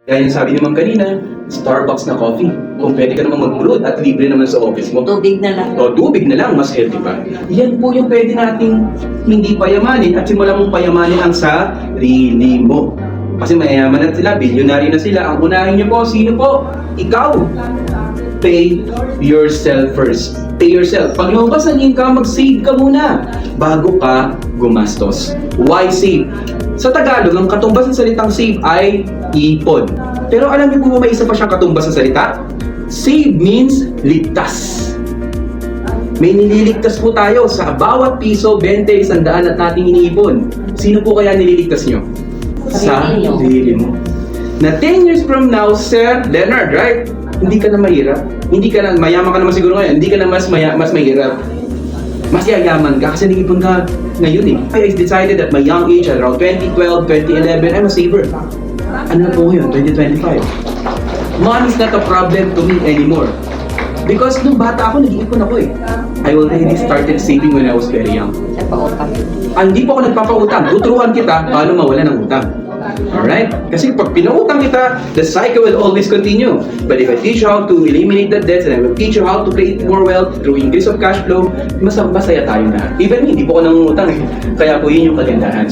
Kaya yung sabi ni Ma'am kanina, Starbucks na coffee. Kung pwede ka naman mag-brood at libre naman sa office mo. Tubig na lang. O tubig na lang, mas healthy pa. Yan po yung pwede nating hindi payamanin at simula mong payamanin ang sarili mo. Kasi mayayaman na sila, bilyonary na sila. Ang unahin niyo po, sino po? Ikaw. Pay yourself first. Pay yourself. Pag lumabas ang income, mag-save ka muna bago ka gumastos. Why save? Sa Tagalog, ang katumbas ng salitang save ay ipon. Pero alam niyo po may isa pa siyang katumbas sa salita? Save means ligtas. May nililigtas po tayo sa bawat piso, 20, 100 at nating iniipon. Sino po kaya nililigtas niyo? Sarili mo. Na 10 years from now, Sir Leonard, right? Hindi ka na mahirap. Hindi ka na, mayaman ka naman siguro ngayon, hindi ka na mas mahirap. Mas yayaman ka kasi nag-ipon ka ngayon eh. I decided at my young age, around 2012, 2011, I'm a saver. Ano na po ngayon? 2025. Money is not a problem to me anymore. Because nung bata ako, nag-iipon ako eh. I already started saving when I was very young. Hindi po ako nagpapautang. Tuturuan kita paano mawala ng utang. Alright? Kasi pag pinautang kita, the cycle will always continue. But if I teach you how to eliminate the debts and I will teach you how to create more wealth through increase of cash flow, masaya tayo na. Even me, hindi po ako nangungutang eh. Kaya po yun yung kagandahan.